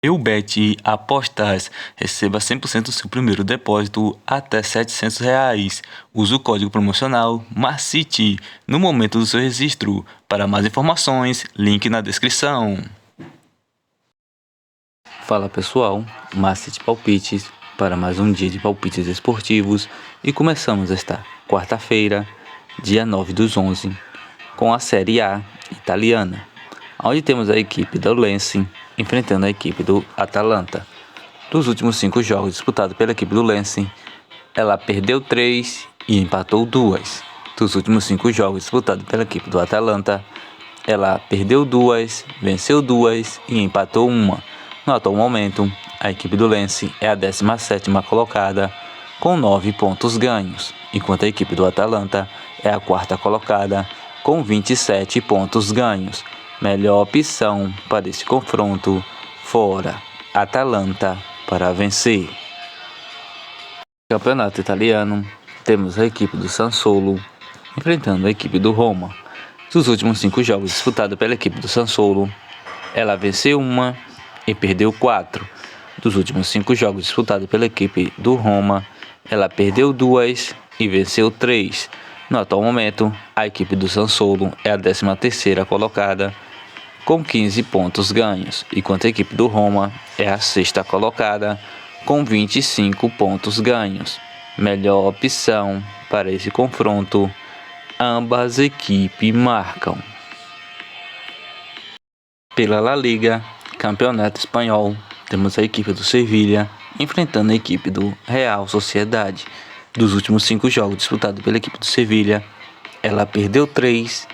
Eubet Apostas. Receba 100% do seu primeiro depósito até R$ 700. Use o código promocional MARCITE no momento do seu registro. Para mais informações, link na descrição. Fala pessoal, MARCITE Palpites para mais um dia de palpites esportivos e começamos esta quarta-feira, dia 9/11, com a Série A italiana, onde temos a equipe do Lecce enfrentando a equipe do Atalanta. Dos últimos 5 jogos disputados pela equipe do Lecce, ela perdeu 3 e empatou 2. Dos últimos 5 jogos disputados pela equipe do Atalanta, ela perdeu 2, venceu 2 e empatou 1. No atual momento, a equipe do Lecce é a 17ª colocada com 9 pontos ganhos, enquanto a equipe do Atalanta é a 4ª colocada com 27 pontos ganhos. Melhor opção para esse confronto, fora Atalanta para vencer. Campeonato italiano, temos a equipe do Sassuolo enfrentando a equipe do Roma. Dos últimos 5 jogos disputados pela equipe do Sassuolo, ela venceu 1 e perdeu 4. Dos últimos 5 jogos disputados pela equipe do Roma, ela perdeu 2 e venceu 3. No atual momento, a equipe do Sassuolo é a 13ª colocada com 15 pontos ganhos, enquanto a equipe do Roma é a 6ª colocada com 25 pontos ganhos. Melhor opção para esse confronto, ambas equipes marcam. Pela La Liga, Campeonato Espanhol, temos a equipe do Sevilha enfrentando a equipe do Real Sociedade. Dos últimos 5 jogos disputados pela equipe do Sevilha, ela perdeu 3,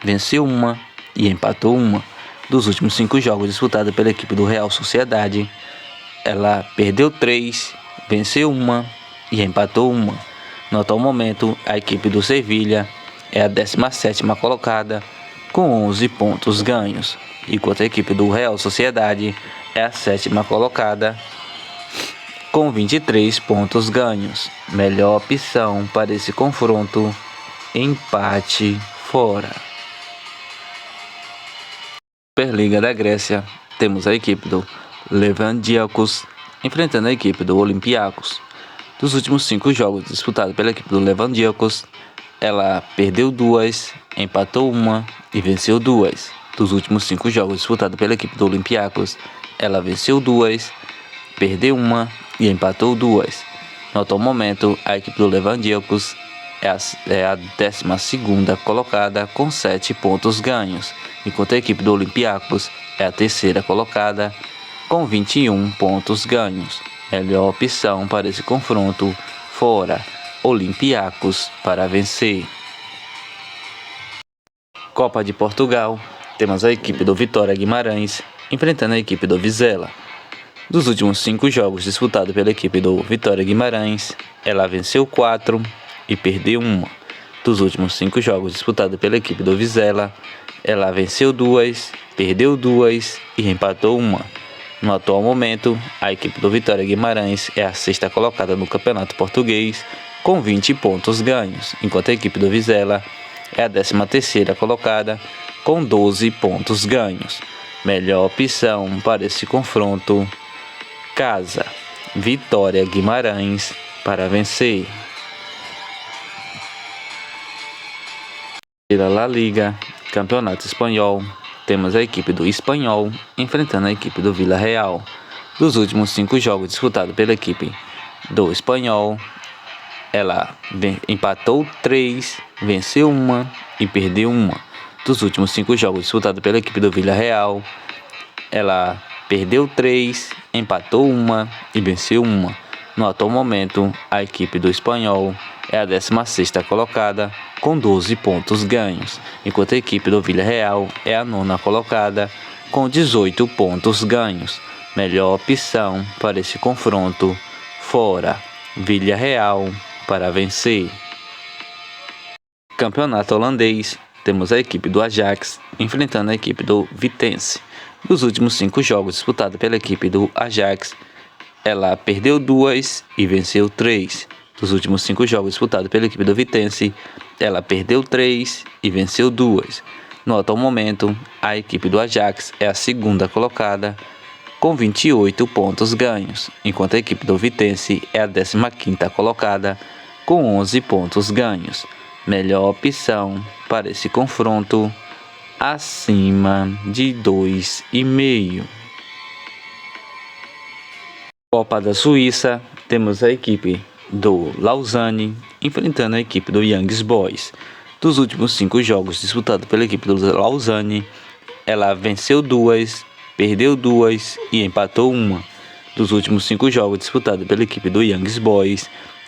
venceu 1 e empatou 1. Dos últimos 5 jogos disputados pela equipe do Real Sociedade, ela perdeu 3, venceu 1 e empatou 1. No atual momento, a equipe do Sevilha é a 17ª colocada com 11 pontos ganhos, enquanto a equipe do Real Sociedade é a 7ª colocada com 23 pontos ganhos. Melhor opção para esse confronto, empate fora. Superliga da Grécia, temos a equipe do Levanthiakos enfrentando a equipe do Olympiacos. Dos últimos 5 jogos disputados pela equipe do Levanthiakos, ela perdeu 2, empatou 1 e venceu 2. Dos últimos 5 jogos disputados pela equipe do Olympiacos, ela venceu 2, perdeu 1 e empatou 2. No atual momento, a equipe do Levanthiakos é a 12ª colocada com 7 pontos ganhos, enquanto a equipe do Olympiacos é a 3ª colocada com 21 pontos ganhos. Melhor opção para esse confronto, fora Olympiacos para vencer. Copa de Portugal, temos a equipe do Vitória Guimarães enfrentando a equipe do Vizela. Dos últimos 5 jogos disputados pela equipe do Vitória Guimarães, ela venceu 4 e perdeu 1. Dos últimos 5 jogos disputados pela equipe do Vizela, ela venceu 2, perdeu 2 e empatou 1. No atual momento, a equipe do Vitória Guimarães é a 6ª colocada no Campeonato Português com 20 pontos ganhos, enquanto a equipe do Vizela é a 13ª colocada com 12 pontos ganhos. Melhor opção para esse confronto, casa Vitória Guimarães para vencer. Pela La Liga, Campeonato Espanhol, temos a equipe do Espanhol enfrentando a equipe do Villarreal. Dos últimos 5 jogos disputados pela equipe do Espanhol, ela empatou 3, venceu 1 e perdeu 1. Dos últimos 5 jogos disputados pela equipe do Villarreal, ela perdeu 3, empatou 1 e venceu 1. No atual momento, a equipe do Espanhol é a 16ª colocada com 12 pontos ganhos, enquanto a equipe do Villarreal é a 9ª colocada com 18 pontos ganhos. Melhor opção para esse confronto, fora Villarreal para vencer. Campeonato holandês, temos a equipe do Ajax enfrentando a equipe do Vitesse. Dos últimos 5 jogos disputados pela equipe do Ajax, ela perdeu 2 e venceu 3. Dos últimos 5 jogos disputados pela equipe do Vitesse, ela perdeu 3 e venceu 2. No atual momento, a equipe do Ajax é a 2ª colocada com 28 pontos ganhos, enquanto a equipe do Vitense é a 15ª colocada com 11 pontos ganhos. Melhor opção para esse confronto, acima de 2,5. Copa da Suíça, temos a equipe do Lausanne enfrentando a equipe do Young Boys. Dos últimos 5 jogos disputados pela equipe do Lausanne, ela venceu 2, perdeu 2 e empatou 1. Dos últimos 5 jogos disputados pela equipe do Young Boys,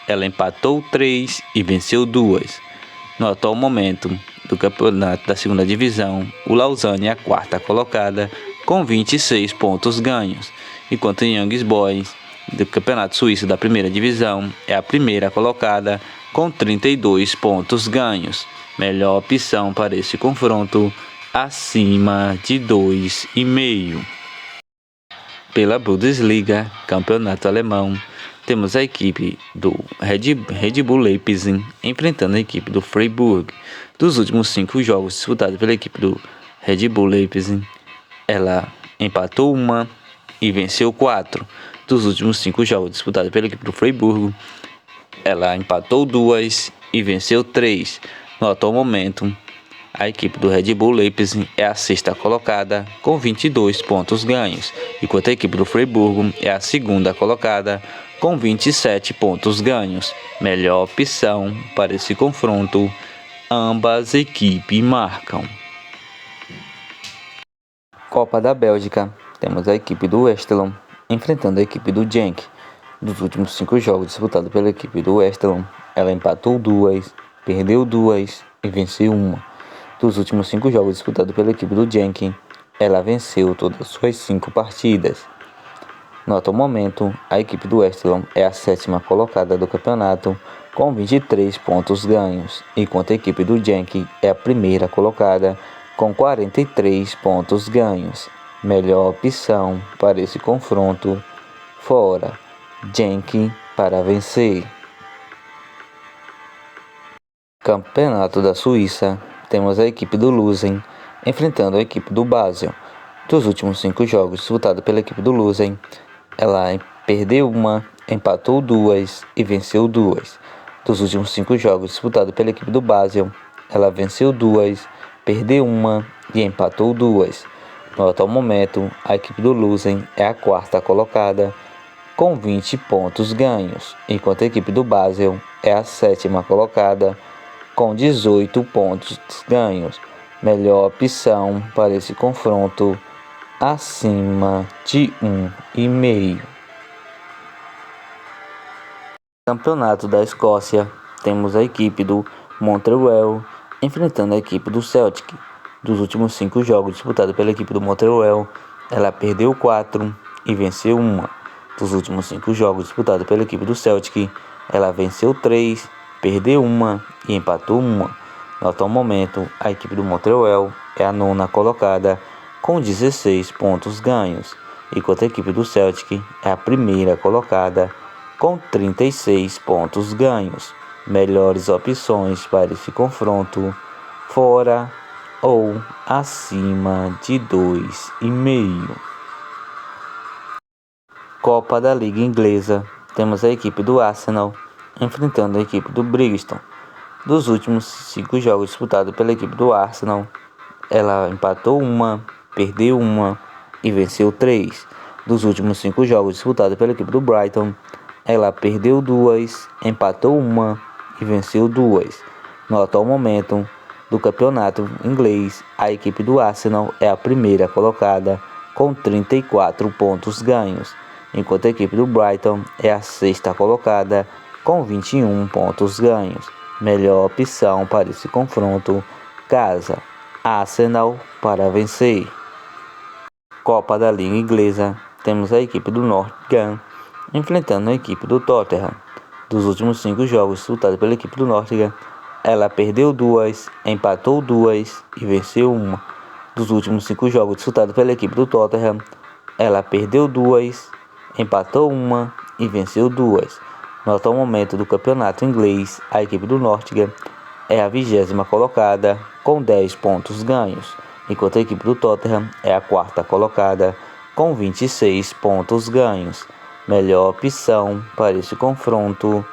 ela empatou 3 e venceu 2. No atual momento do campeonato da segunda divisão, o Lausanne é a 4ª colocada com 26 pontos ganhos, enquanto o Young Boys do campeonato suíço da primeira divisão é a 1ª colocada com 32 pontos ganhos. Melhor opção para esse confronto, acima de 2,5. Pela Bundesliga, campeonato alemão, temos a equipe do Red Bull Leipzig enfrentando a equipe do Freiburg. Dos últimos 5 jogos disputados pela equipe do Red Bull Leipzig, ela empatou 1 e venceu 4. Dos últimos 5 jogos disputados pela equipe do Freiburg, ela empatou 2 e venceu 3. No atual momento, a equipe do Red Bull Leipzig é a 6ª colocada com 22 pontos ganhos, enquanto a equipe do Freiburg é a 2ª colocada com 27 pontos ganhos. Melhor opção para esse confronto, ambas equipes marcam. Copa da Bélgica, temos a equipe do Westerlo enfrentando a equipe do Genk. Dos últimos 5 jogos disputados pela equipe do Westerlo, ela empatou 2, perdeu 2 e venceu 1. Dos últimos 5 jogos disputados pela equipe do Genk, ela venceu todas as suas 5 partidas. No atual momento, a equipe do Westerlo é a 7ª colocada do campeonato com 23 pontos ganhos, enquanto a equipe do Genk é a 1ª colocada com 43 pontos ganhos. Melhor opção para esse confronto, fora, Genk para vencer. Campeonato da Suíça, temos a equipe do Luzern enfrentando a equipe do Basel. Dos últimos 5 jogos disputados pela equipe do Luzern, ela perdeu 1, empatou 2 e venceu 2. Dos últimos 5 jogos disputados pela equipe do Basel, ela venceu 2, perdeu 1 e empatou 2. No atual momento, a equipe do Luzern é a 4ª colocada com 20 pontos ganhos, enquanto a equipe do Basel é a 7ª colocada com 18 pontos ganhos. Melhor opção para esse confronto, acima de 1,5. Campeonato da Escócia, temos a equipe do Motherwell enfrentando a equipe do Celtic. Dos últimos 5 jogos disputados pela equipe do Motherwell, ela perdeu 4 e venceu 1. Dos últimos 5 jogos disputados pela equipe do Celtic, ela venceu 3, perdeu 1 e empatou 1. No atual momento, a equipe do Motherwell é a 9ª colocada com 16 pontos ganhos, enquanto a equipe do Celtic é a 1ª colocada com 36 pontos ganhos. Melhores opções para esse confronto, fora ou acima de 2,5. Copa da Liga Inglesa, temos a equipe do Arsenal enfrentando a equipe do Bristol. Dos últimos 5 jogos disputados pela equipe do Arsenal, ela empatou 1, perdeu 1 e venceu 3. Dos últimos 5 jogos disputados pela equipe do Brighton, ela perdeu 2, empatou 1 e venceu 2. No atual momento do campeonato inglês, a equipe do Arsenal é a 1ª colocada com 34 pontos ganhos, enquanto a equipe do Brighton é a 6ª colocada com 21 pontos ganhos. Melhor opção para esse confronto, casa, Arsenal para vencer. Copa da Liga Inglesa, temos a equipe do Nottingham enfrentando a equipe do Tottenham. Dos últimos 5 jogos disputados pela equipe do Nottingham, ela perdeu 2, empatou 2 e venceu 1. Dos últimos 5 jogos disputados pela equipe do Tottenham, ela perdeu 2, empatou 1 e venceu 2. No atual momento do campeonato inglês, a equipe do Nottingham é a 20ª colocada com 10 pontos ganhos, enquanto a equipe do Tottenham é a 4ª colocada com 26 pontos ganhos. Melhor opção para esse confronto: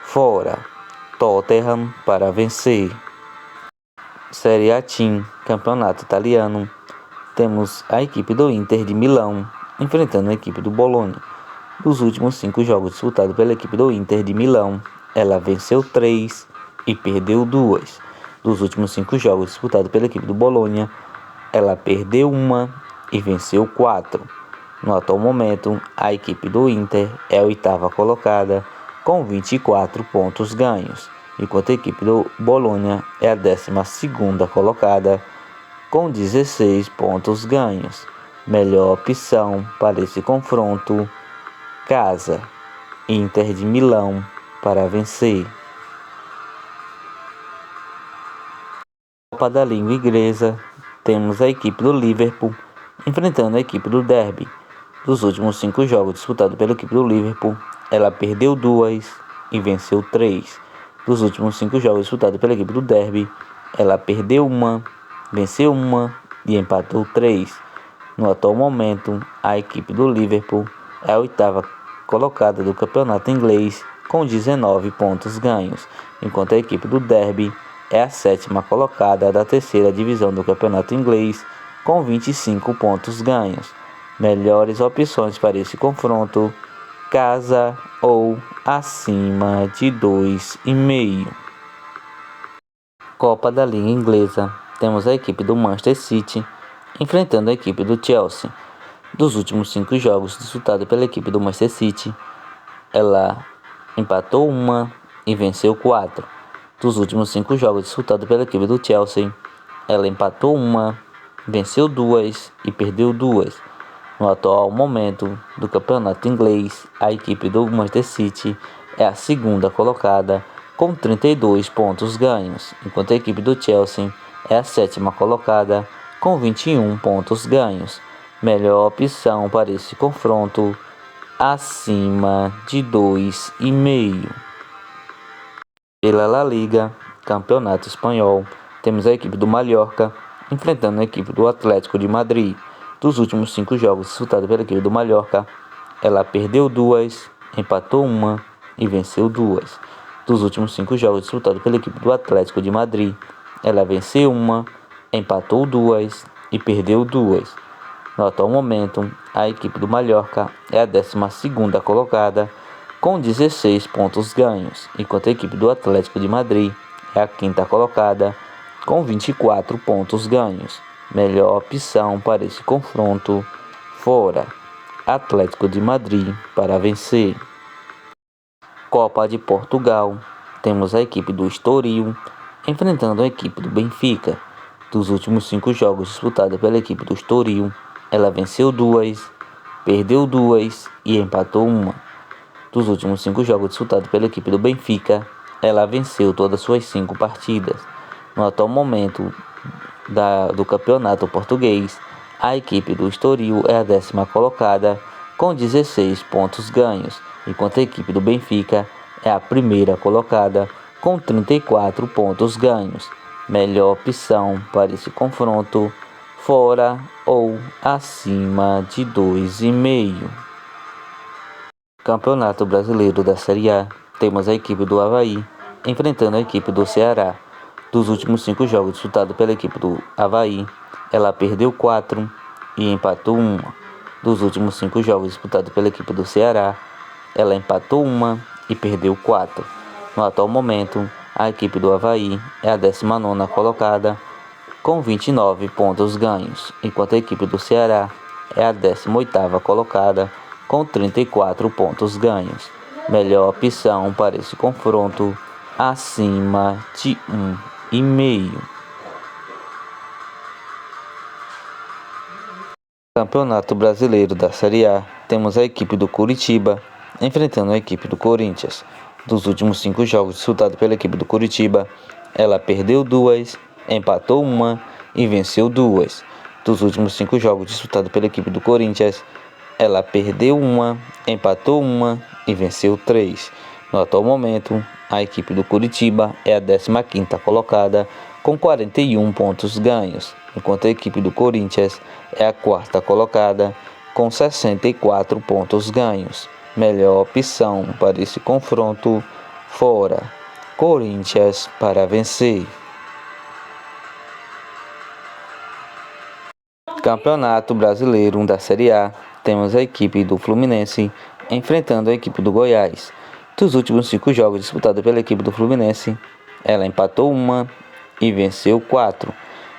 fora. Tottenham para vencer. Série A Team, Campeonato Italiano. Temos a equipe do Inter de Milão enfrentando a equipe do Bolonha. Dos últimos 5 jogos disputados pela equipe do Inter de Milão, ela venceu 3 e perdeu 2. Dos últimos 5 jogos disputados pela equipe do Bolonha, ela perdeu 1 e venceu 4. No atual momento, a equipe do Inter é a 8ª colocada com 24 pontos ganhos, enquanto a equipe do Bolonha é a 12ª colocada com 16 pontos ganhos. Melhor opção para esse confronto: casa. Inter de Milão para vencer. Copa da Língua Inglesa. Temos a equipe do Liverpool enfrentando a equipe do Derby. Dos últimos 5 jogos disputados pela equipe do Liverpool, ela perdeu 2 e venceu 3. Dos últimos 5 jogos disputados pela equipe do Derby, ela perdeu 1, venceu 1 e empatou 3. No atual momento, a equipe do Liverpool é a 8ª colocada do campeonato inglês com 19 pontos ganhos, enquanto a equipe do Derby é a 7ª colocada da 3ª divisão do campeonato inglês com 25 pontos ganhos. Melhores opções para esse confronto: casa ou acima de 2,5. Copa da Liga Inglesa. Temos a equipe do Manchester City enfrentando a equipe do Chelsea. Dos últimos 5 jogos disputados pela equipe do Manchester City, ela empatou 1 e venceu 4. Dos últimos 5 jogos disputados pela equipe do Chelsea, ela empatou 1, venceu 2 e perdeu 2. No atual momento do campeonato inglês, a equipe do Manchester City é a 2ª colocada com 32 pontos ganhos, enquanto a equipe do Chelsea é a 7ª colocada com 21 pontos ganhos. Melhor opção para esse confronto: acima de 2,5. Pela La Liga, Campeonato Espanhol, temos a equipe do Mallorca enfrentando a equipe do Atlético de Madrid. Dos últimos 5 jogos disputados pela equipe do Mallorca, ela perdeu 2, empatou 1 e venceu 2. Dos últimos 5 jogos disputados pela equipe do Atlético de Madrid, ela venceu 1, empatou 2 e perdeu 2. No atual momento, a equipe do Mallorca é a 12ª colocada com 16 pontos ganhos, enquanto a equipe do Atlético de Madrid é a 5ª colocada com 24 pontos ganhos. Melhor opção para esse confronto: fora. Atlético de Madrid para vencer. Copa de Portugal. Temos a equipe do Estoril enfrentando a equipe do Benfica. Dos últimos 5 jogos disputados pela equipe do Estoril, ela venceu 2, perdeu 2 e empatou 1. Dos últimos 5 jogos disputados pela equipe do Benfica, ela venceu todas suas 5 partidas. No atual momento do campeonato português, a equipe do Estoril é a 10ª colocada com 16 pontos ganhos, enquanto a equipe do Benfica é a 1ª colocada com 34 pontos ganhos. Melhor opção para esse confronto: fora ou acima de 2,5. Campeonato Brasileiro da Série A. Temos a equipe do Avaí enfrentando a equipe do Ceará. Dos últimos 5 jogos disputados pela equipe do Avaí, ela perdeu 4 e empatou 1. Dos últimos 5 jogos disputados pela equipe do Ceará, ela empatou 1 e perdeu 4. No atual momento, a equipe do Avaí é a 19ª colocada com 29 pontos ganhos, enquanto a equipe do Ceará é a 18ª colocada com 34 pontos ganhos. Melhor opção para esse confronto: acima de 1,5. Campeonato Brasileiro da Série A. Temos a equipe do Coritiba enfrentando a equipe do Corinthians. Dos últimos 5 jogos disputados pela equipe do Coritiba, ela perdeu 2, empatou 1 e venceu 2. Dos últimos 5 jogos disputados pela equipe do Corinthians, ela perdeu 1, empatou 1 e venceu 3. No atual momento, a equipe do Coritiba é a 15ª colocada com 41 pontos ganhos, enquanto a equipe do Corinthians é a 4ª colocada com 64 pontos ganhos. Melhor opção para esse confronto: fora. Corinthians para vencer. Campeonato Brasileiro da Série A. Temos a equipe do Fluminense enfrentando a equipe do Goiás. Dos últimos 5 jogos disputados pela equipe do Fluminense, ela empatou 1 e venceu 4.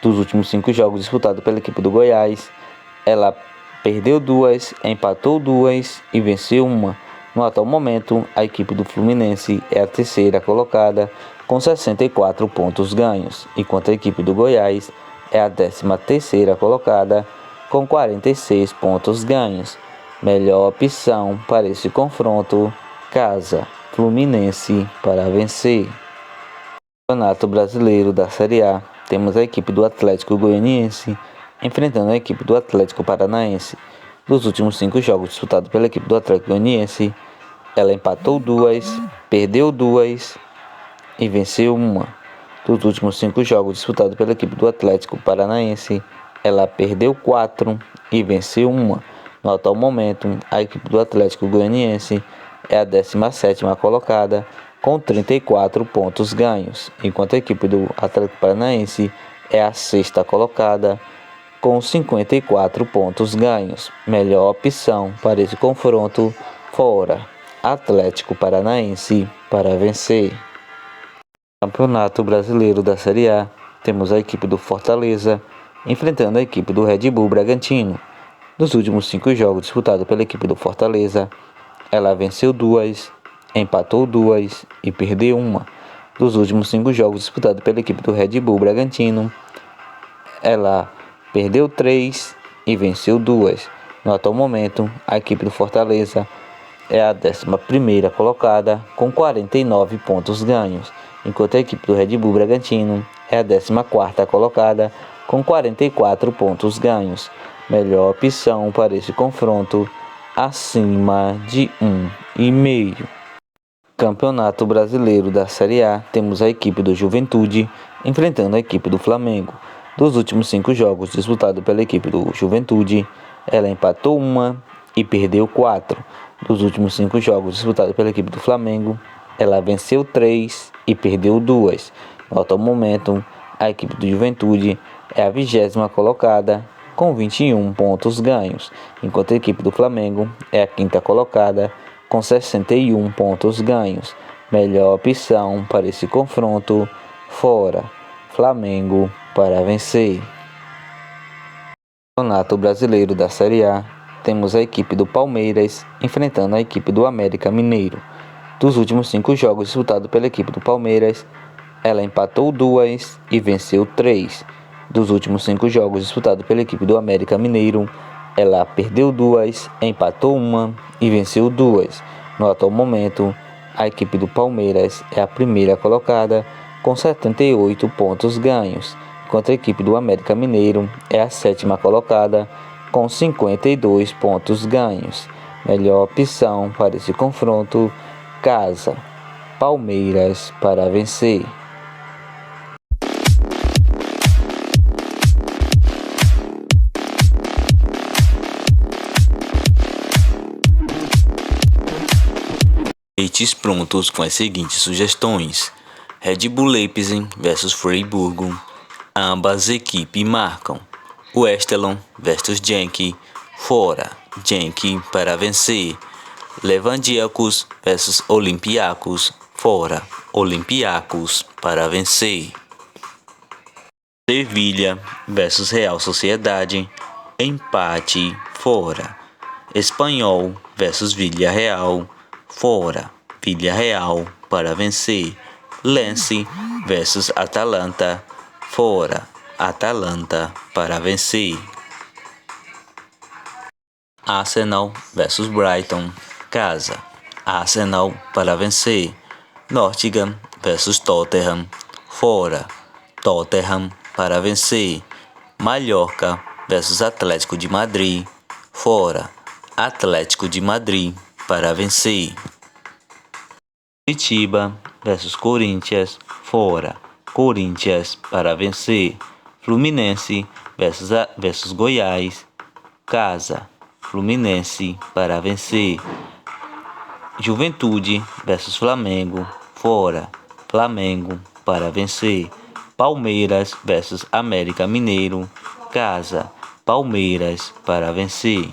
Dos últimos 5 jogos disputados pela equipe do Goiás, ela perdeu 2, empatou 2 e venceu 1. No atual momento, a equipe do Fluminense é a terceira colocada com 64 pontos ganhos, enquanto a equipe do Goiás é a 13ª colocada com 46 pontos ganhos. Melhor opção para esse confronto: casa. Fluminense para vencer. Campeonato Brasileiro da Série A. Temos a equipe do Atlético Goianiense enfrentando a equipe do Atlético Paranaense. Dos últimos 5 jogos disputados pela equipe do Atlético Goianiense, ela empatou 2, perdeu 2 e venceu 1. Dos últimos 5 jogos disputados pela equipe do Atlético Paranaense, ela perdeu 4 e venceu 1. No atual momento, a equipe do Atlético Goianiense é a 17ª colocada com 34 pontos ganhos, enquanto a equipe do Atlético Paranaense é a 6ª colocada com 54 pontos ganhos. Melhor opção para esse confronto: fora. Atlético Paranaense para vencer. Campeonato Brasileiro da Série A. Temos a equipe do Fortaleza enfrentando a equipe do Red Bull Bragantino. Nos últimos 5 jogos disputados pela equipe do Fortaleza, ela venceu 2, empatou 2 e perdeu 1. Dos últimos 5 jogos disputados pela equipe do Red Bull Bragantino, ela perdeu 3 e venceu 2. No atual momento, a equipe do Fortaleza é a 11ª colocada com 49 pontos ganhos, enquanto a equipe do Red Bull Bragantino é a 14ª colocada com 44 pontos ganhos. Melhor opção para esse confronto: acima de 1,5. Campeonato Brasileiro da Série A. Temos a equipe do Juventude enfrentando a equipe do Flamengo. Dos últimos 5 jogos disputados pela equipe do Juventude, ela empatou 1 e perdeu 4. Dos últimos 5 jogos disputados pela equipe do Flamengo, ela venceu 3 e perdeu 2. No atual momento, a equipe do Juventude é a 20ª colocada com 21 pontos ganhos, enquanto a equipe do Flamengo é a 5ª colocada com 61 pontos ganhos. Melhor opção para esse confronto: fora. Flamengo para vencer. Campeonato Brasileiro da Série A. Temos a equipe do Palmeiras enfrentando a equipe do América Mineiro. Dos últimos 5 jogos disputados pela equipe do Palmeiras, ela empatou 2 e venceu 3. Dos últimos 5 jogos disputados pela equipe do América Mineiro, ela perdeu 2, empatou 1 e venceu 2. No atual momento, a equipe do Palmeiras é a 1ª colocada com 78 pontos ganhos, enquanto a equipe do América Mineiro é a 7ª colocada com 52 pontos ganhos. Melhor opção para esse confronto: casa. Palmeiras para vencer. Rates prontos com as seguintes sugestões: Red Bull Leipzig versus Freiburg. Ambas equipes marcam. Westelon versus Genk. Fora. Genk para vencer. Levadiakos versus Olympiacos. Fora. Olympiacos para vencer. Sevilha versus Real Sociedade. Empate. Fora. Espanhol versus Villarreal. Fora. Villarreal para vencer. Lens versus Atalanta. Fora. Atalanta para vencer. Arsenal versus Brighton. Casa. Arsenal para vencer. Nottingham versus Tottenham. Fora. Tottenham para vencer. Mallorca versus Atlético de Madrid. Fora. Atlético de Madrid para vencer. Curitiba versus Corinthians. Fora. Corinthians para vencer. Fluminense versus Goiás. Casa. Fluminense para vencer. Juventude versus Flamengo, fora. Flamengo para vencer. Palmeiras versus América Mineiro, casa. Palmeiras para vencer.